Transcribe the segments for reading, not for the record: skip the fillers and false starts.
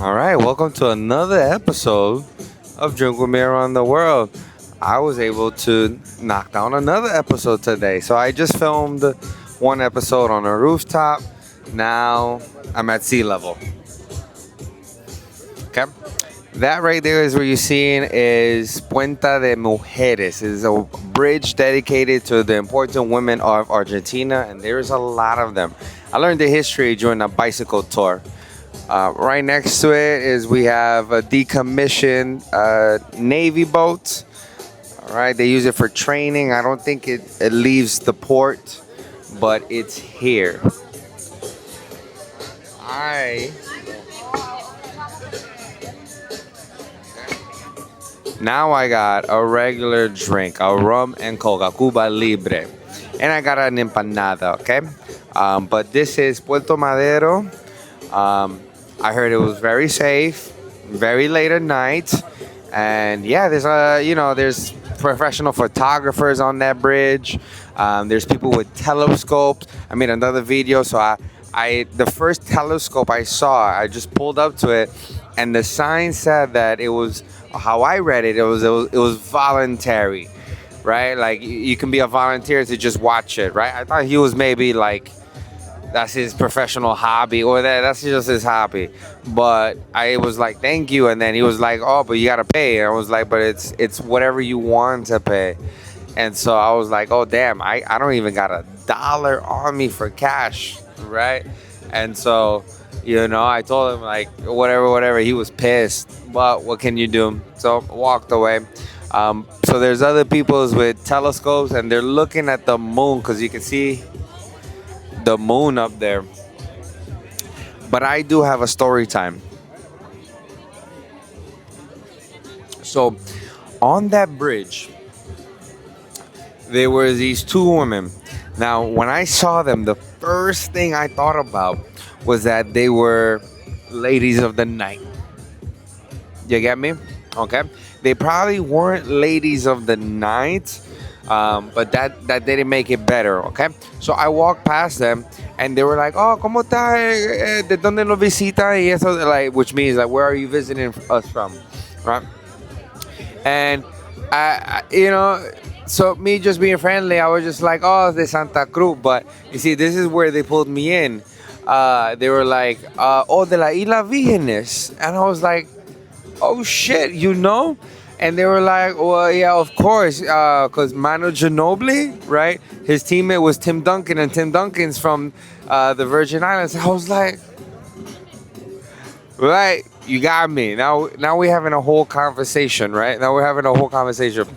All right, welcome to another episode of Drink With Me Around the World. I was able to knock down another episode today. So I just filmed one episode on a rooftop. Now I'm at sea level. Okay. That right there is what you're seeing is Puente de Mujeres. It's a bridge dedicated to the important women of Argentina, and there's a lot of them. I learned the history during a bicycle tour. Right next to it is we have a decommissioned Navy boat. All right, they use it for training. I don't think it leaves the port, but it's here. I Now I got a regular drink, a rum and coca, Cuba Libre, and I got an empanada. Okay, but this is Puerto Madero. I heard it was very safe, very late at night, and yeah, there's professional photographers on that bridge. There's people with telescopes. I made another video, so the first telescope I saw, I just pulled up to it, and the sign said that it was how I read it. It was voluntary, right? Like you can be a volunteer to just watch it, right? I thought he was maybe like that's his professional hobby or that's just his hobby, but I was like thank you, and then he was like, oh, but you gotta pay, and I was like, but it's whatever you want to pay. And so I was like, oh damn, I don't even got $1 on me for cash, right? And so I told him like whatever. He was pissed, but what can you do? So walked away. So there's other people with telescopes, and they're looking at the moon because you can see the moon up there. But I do have a story time. So on that bridge, there were these two women. Now, when I saw them, the first thing I thought about was that they were ladies of the night. You get me? Okay. They probably weren't ladies of the night, but that didn't make it better, okay? So I walked past them, and they were like, "Oh, cómo está? ¿De dónde nos visita?" Y eso, like, which means like, where are you visiting us from, right? And so me just being friendly, I was just like, "Oh, de Santa Cruz." But you see, this is where they pulled me in. They were like, "Oh, de la Isla Vírgenes," and I was like, "Oh shit, you know?" And they were like, well, yeah, of course, because Manu Ginobili, right? His teammate was Tim Duncan, and Tim Duncan's from the Virgin Islands. I was like, right, you got me. Now we're having a whole conversation, right? Now we're having a whole conversation.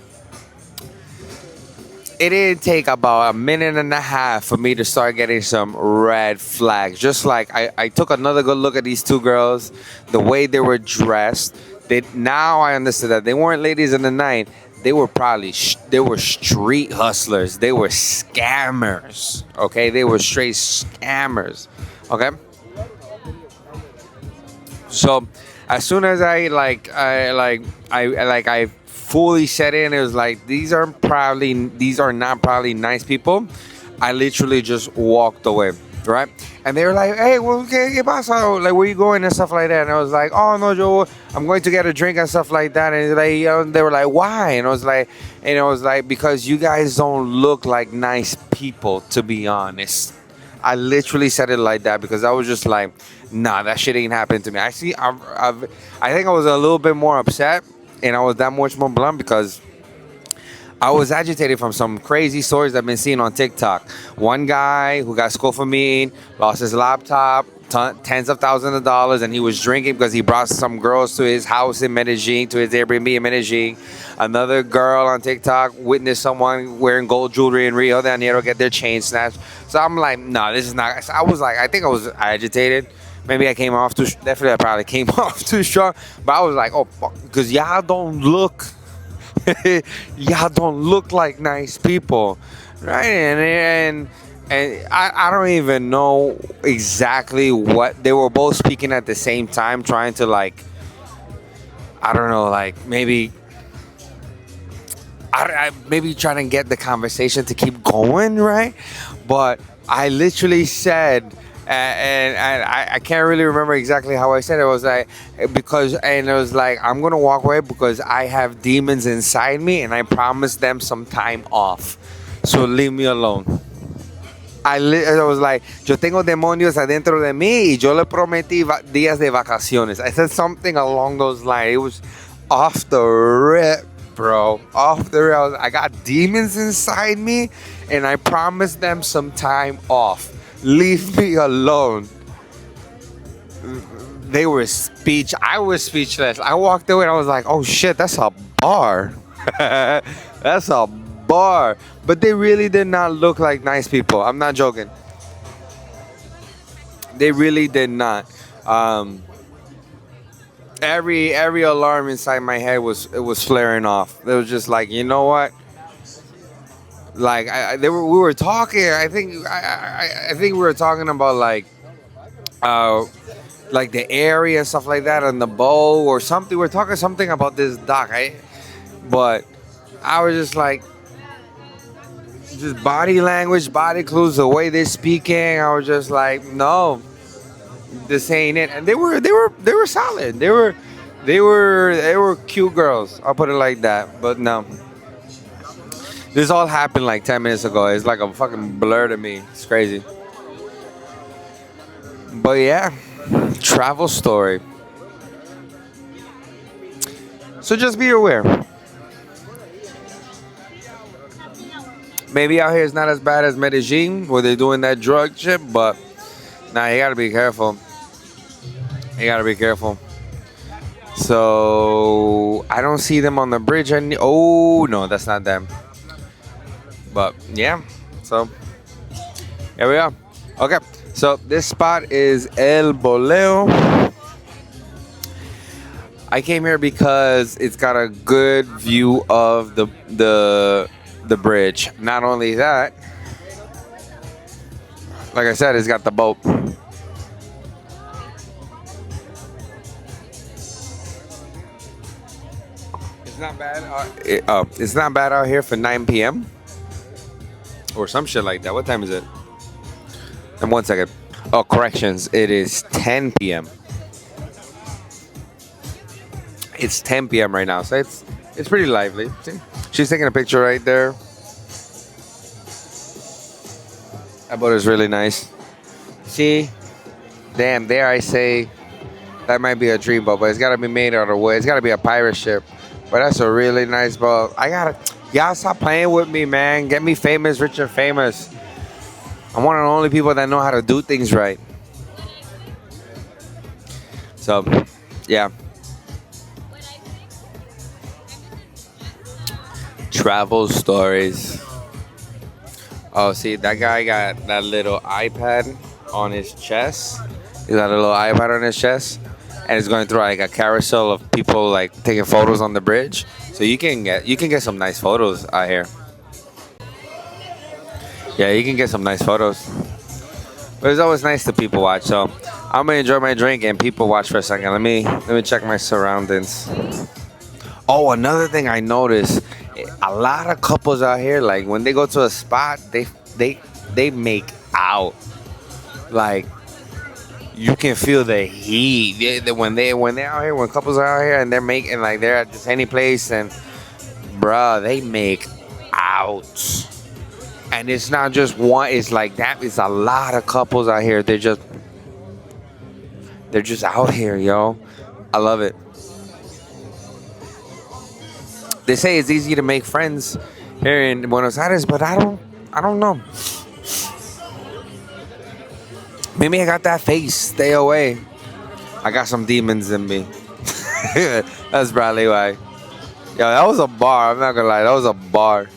It didn't take about a minute and a half for me to start getting some red flags. Just like I took another good look at these two girls, the way they were dressed. Now I understood that they weren't ladies of the night. They were probably they were street hustlers. They were scammers. Okay, they were straight scammers. Okay. So as soon as I fully set in, it was like these are not probably nice people. I literally just walked away. Right? And they were like, hey, well, ¿qué pasa? Like, where you going and stuff like that? And I was like, oh, no, I'm going to get a drink and stuff like that. And they were like, why? And I was like, because you guys don't look like nice people, to be honest. I literally said it like that because I was just like, nah, that shit ain't happened to me. I think I was a little bit more upset, and I was that much more blunt because I was agitated from some crazy stories I've been seeing on TikTok. One guy who got scopolamine, lost his laptop, tens of thousands of dollars, and he was drinking because he brought some girls to his house in Medellin, to his Airbnb in Medellin. Another girl on TikTok witnessed someone wearing gold jewelry in Rio de Janeiro get their chain snatched. So I'm like, no, this is not. I was like, I think I was agitated. Maybe I came off too. Definitely, I probably came off too strong. But I was like, oh, fuck, because y'all don't look. Y'all don't look like nice people, right? And I don't even know exactly what they were both speaking at the same time, trying to like, I don't know, like maybe maybe trying to get the conversation to keep going, right? But I literally said, And I can't really remember exactly how I said it. It was like because and it was like I'm gonna walk away because I have demons inside me and I promised them some time off. So leave me alone. I was like, yo tengo demonios adentro de mí y yo le prometí días de vacaciones. I said something along those lines. It was off the rip, bro. Off the rip. I got demons inside me and I promised them some time off. Leave me alone. They were I was speechless. I walked away and I was like, oh shit, that's a bar. That's a bar. But they really did not look like nice people. I'm not joking. They really did not. Um, every alarm inside my head was flaring off. It was just like, you know what? Like we were talking. I think we were talking about uh like the area and stuff like that and the bow or something. We're talking something about this dock. But I was just like, just body language, body clues, the way they're speaking. I was just like, no, this ain't it. And they were solid. They were cute girls. I'll put it like that. But no, this all happened like 10 minutes ago. It's like a fucking blur to me. It's crazy. But yeah, travel story. So just be aware. Maybe out here it's not as bad as Medellin where they're doing that drug shit, but nah, you gotta be careful. You gotta be careful. So I don't see them on the bridge any. Oh no, that's not them. But yeah, so here we are. Okay, so this spot is El Boleo. I came here because it's got a good view of the bridge. Not only that, like I said, it's got the boat. It's not bad. It's not bad out here for 9 p.m. or some shit like that. What time is it? And 1 second. Oh, corrections. It is 10 p.m. It's 10 p.m. right now, so it's pretty lively. See? She's taking a picture right there. That boat is really nice. See? Damn, there I say that might be a dream boat, but it's gotta be made out of wood. It's gotta be a pirate ship. But that's a really nice boat. Y'all stop playing with me, man. Get me famous, rich and famous. I'm one of the only people that know how to do things right. So, yeah. Travel stories. Oh, see, that guy got that little iPad on his chest. He got a little iPad on his chest, and it's going through like a carousel of people like taking photos on the bridge. So you can get some nice photos out here. Yeah, you can get some nice photos. But it's always nice to people watch. So I'm gonna enjoy my drink and people watch for a second. Let me check my surroundings. Oh, another thing I noticed, a lot of couples out here, like when they go to a spot, they make out. Like you can feel the heat when they're out here. When couples are out here and they're making like they're at just any place and bruh, they make out. And it's not just one. It's like that. It's a lot of couples out here. They're just out here, yo. I love it. They say it's easy to make friends here in Buenos Aires, but I don't know. Maybe I got that face. Stay away. I got some demons in me. That's probably why. Yo, that was a bar. I'm not gonna lie. That was a bar.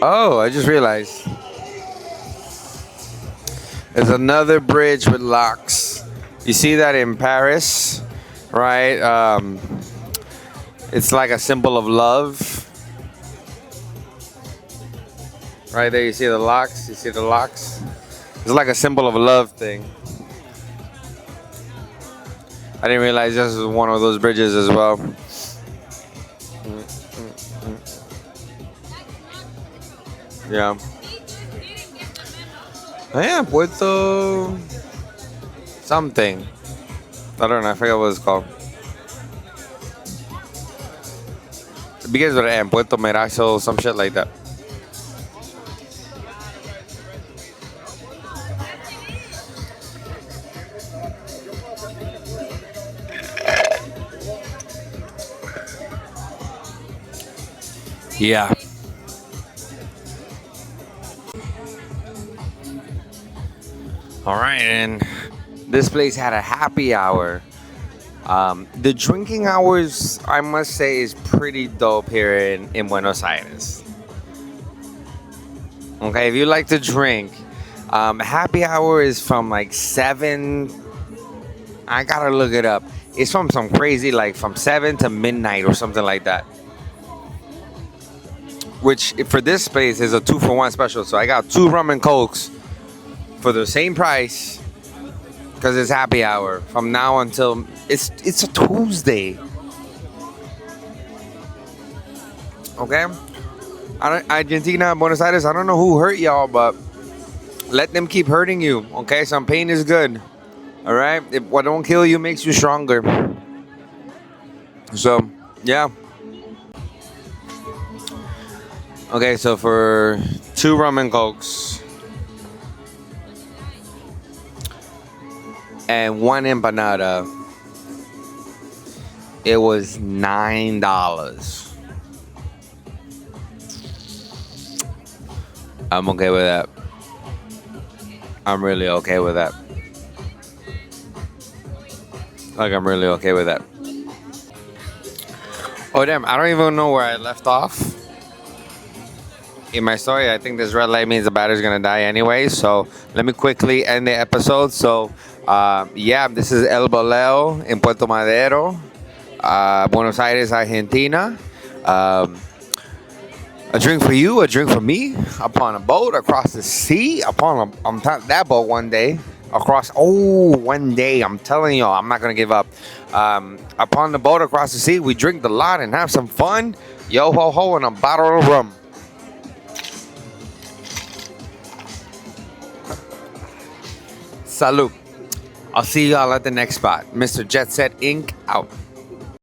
Oh, I just realized. There's another bridge with locks. You see that in Paris, right? It's like a symbol of love, Right there, you see the locks. You see the locks. It's like a symbol of a love thing. I didn't realize this was one of those bridges as well. Yeah. Oh, yeah, Puerto something. I don't know. I forget what it's called. It begins with an M. Puerto Madero, some shit like that. Yeah. All right, and this place had a happy hour. The drinking hours, I must say, is pretty dope here in Buenos Aires. Okay, if you like to drink, happy hour is from like 7. I gotta look it up. It's from some crazy, like from 7 to midnight or something like that. Which for this place is a 2-for-1 special. So I got 2 rum and cokes for the same price because it's happy hour from now until it's a Tuesday. Okay, Argentina, Buenos Aires. I don't know who hurt y'all, but let them keep hurting you. Okay, some pain is good. All right, if what don't kill you makes you stronger. So yeah. Okay, so for 2 rum and cokes and 1 empanada, it was $9. I'm okay with that. I'm really okay with that. Like, I'm really okay with that. Oh, damn. I don't even know where I left off in my story. I think this red light means the battery's going to die anyway. So let me quickly end the episode. So, yeah, this is El Boleo in Puerto Madero, Buenos Aires, Argentina. A drink for you, a drink for me, upon a boat across the sea, upon that boat one day, one day, I'm telling y'all, I'm not going to give up. Upon the boat across the sea, we drink a lot and have some fun. Yo ho ho and a bottle of rum. Salud. I'll see y'all at the next spot. Mr. Jet Set Inc. out.